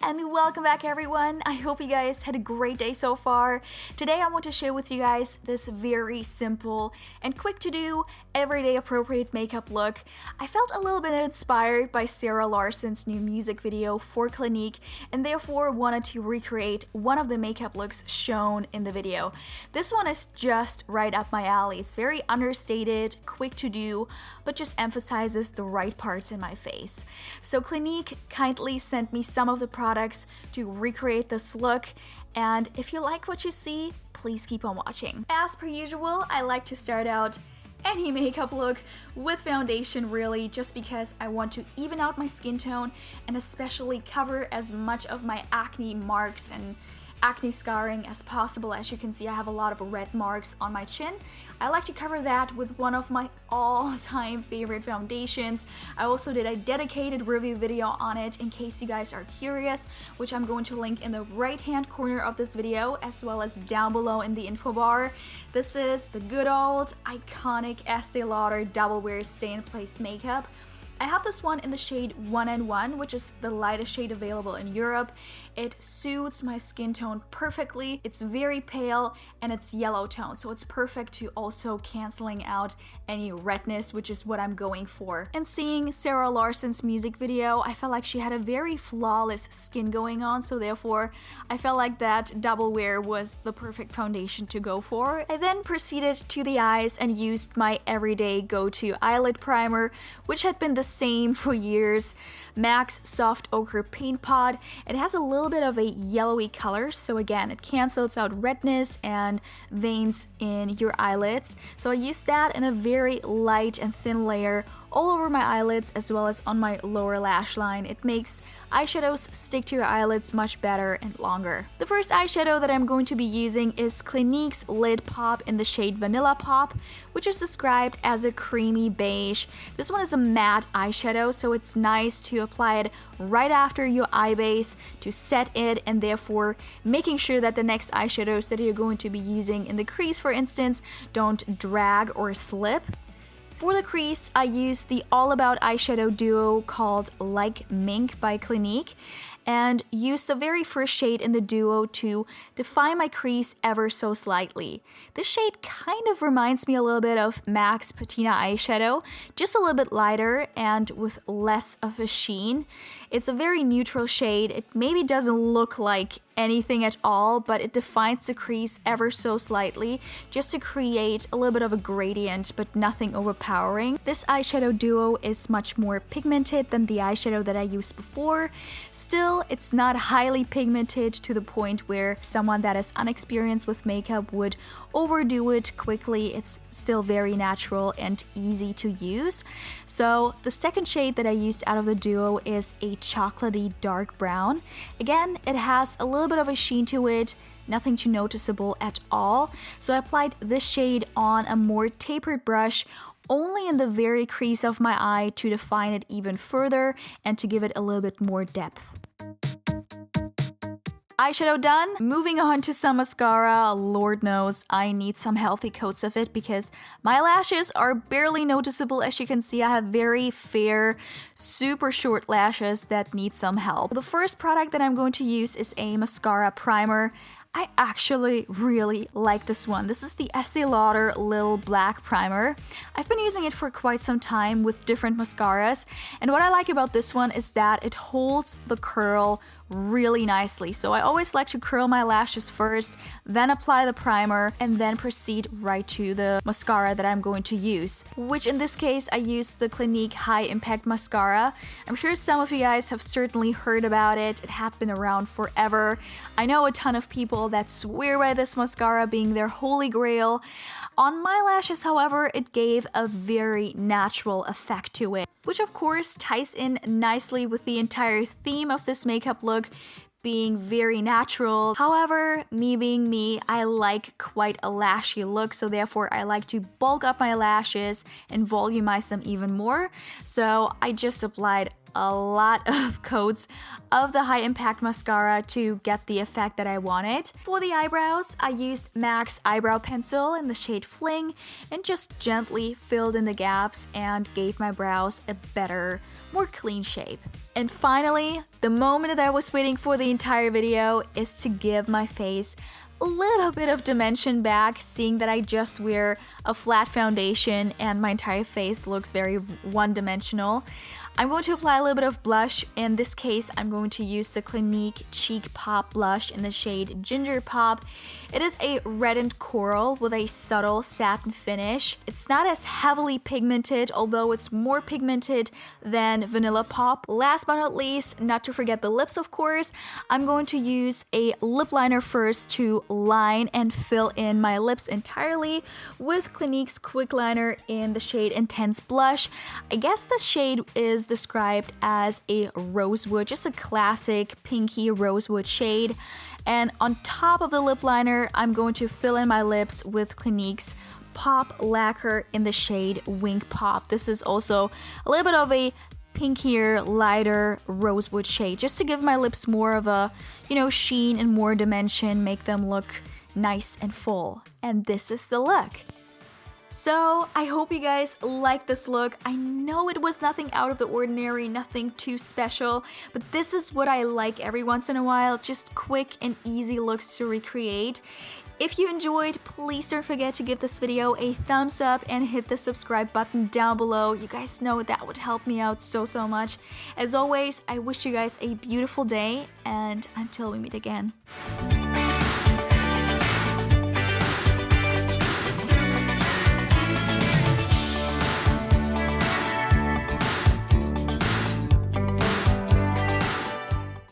and welcome back everyone. I hope you guys had a great day so far. Today I want to share with you guys this very simple and quick to do, everyday appropriate makeup look. I felt a little bit inspired by Zara Larsson's new music video for Clinique and therefore wanted to recreate one of the makeup looks shown in the video. This one is just right up my alley. It's very understated, quick to do, but just emphasizes the right parts in my face. So Clinique kindly sent me some of the products to recreate this look, and if you like what you see, please keep on watching. As per usual, I like to start out any makeup look with foundation, really, just because I want to even out my skin tone and especially cover as much of my acne marks and acne scarring as possible. As you can see, I have a lot of red marks on my chin. I like to cover that with one of my all-time favorite foundations. I also did a dedicated review video on it in case you guys are curious, which I'm going to link in the right-hand corner of this video as well as down below in the info bar. This is the good old iconic Estee Lauder Double Wear Stay in Place makeup. I have this one in the shade 1N1, which is the lightest shade available in Europe. It suits my skin tone perfectly. It's very pale and it's yellow tone, so it's perfect to also canceling out any redness, which is what I'm going for. And seeing Zara Larsson's music video, I felt like she had a very flawless skin going on, so therefore I felt like that double wear was the perfect foundation to go for. I then proceeded to the eyes and used my everyday go-to eyelid primer, which had been the same for years. MAC's Soft Ochre Paint Pot. It has a little bit of a yellowy color, so again, it cancels out redness and veins in your eyelids. So I used that in a very light and thin layer all over my eyelids as well as on my lower lash line. It makes eyeshadows stick to your eyelids much better and longer. The first eyeshadow that I'm going to be using is Clinique's Lid Pop in the shade Vanilla Pop, which is described as a creamy beige. This one is a matte eyeshadow, so it's nice to apply it right after your eye base to set it, and therefore making sure that the next eyeshadows that you're going to be using in the crease, for instance, don't drag or slip. For the crease, I used the All About eyeshadow duo called Like Mink by Clinique and used the very first shade in the duo to define my crease ever so slightly. This shade kind of reminds me a little bit of MAC's Patina eyeshadow, just a little bit lighter and with less of a sheen. It's a very neutral shade. It maybe doesn't look like anything at all, but it defines the crease ever so slightly just to create a little bit of a gradient, but nothing overpowering. This eyeshadow duo is much more pigmented than the eyeshadow that I used before. Still, it's not highly pigmented to the point where someone that is unexperienced with makeup would overdo it quickly. It's still very natural and easy to use. So the second shade that I used out of the duo is a chocolatey dark brown. Again, it has a little bit of a sheen to it, nothing too noticeable at all. So I applied this shade on a more tapered brush only in the very crease of my eye to define it even further and to give it a little bit more depth. Eyeshadow done. Moving on to some mascara. Lord knows I need some healthy coats of it because my lashes are barely noticeable. As you can see, I have very fair, super short lashes that need some help. The first product that I'm going to use is a mascara primer. I actually really like this one. This is the Estee Lauder Lil Black Primer. I've been using it for quite some time with different mascaras, and what I like about this one is that it holds the curl really nicely. So I always like to curl my lashes first, then apply the primer, and then proceed right to the mascara that I'm going to use, which in this case I used the Clinique High Impact Mascara. I'm sure some of you guys have certainly heard about it. It had been around forever. I know a ton of people that swear by this mascara being their holy grail. On my lashes, however, it gave a very natural effect to it, which of course ties in nicely with the entire theme of this makeup look being very natural. However, me being me, I like quite a lashy look, so therefore I like to bulk up my lashes and volumize them even more. So I just applied a lot of coats of the high impact mascara to get the effect that I wanted. For the eyebrows, I used MAC's eyebrow pencil in the shade Fling and just gently filled in the gaps and gave my brows a better, more clean shape. And finally, the moment that I was waiting for the entire video is to give my face a little bit of dimension back, seeing that I just wear a flat foundation and my entire face looks very one-dimensional. I'm going to apply a little bit of blush. In this case, I'm going to use the Clinique Cheek Pop blush in the shade Ginger Pop. It is a reddened coral with a subtle satin finish. It's not as heavily pigmented, although it's more pigmented than Vanilla Pop. Last but not least, not to forget the lips, of course, I'm going to use a lip liner first to line and fill in my lips entirely with Clinique's Quickliner in the shade Intense Blush. I guess the shade is described as a rosewood, just a classic pinky rosewood shade. And on top of the lip liner, I'm going to fill in my lips with Clinique's Pop Lacquer in the shade Wink Pop. This is also a little bit of a pinkier, lighter rosewood shade, just to give my lips more of a, sheen and more dimension, make them look nice and full. And this is the look. So, I hope you guys like this look. I know it was nothing out of the ordinary, nothing too special, but this is what I like every once in a while, just quick and easy looks to recreate. If you enjoyed, please don't forget to give this video a thumbs up and hit the subscribe button down below. You guys know that would help me out so much. As always, I wish you guys a beautiful day, and until we meet again.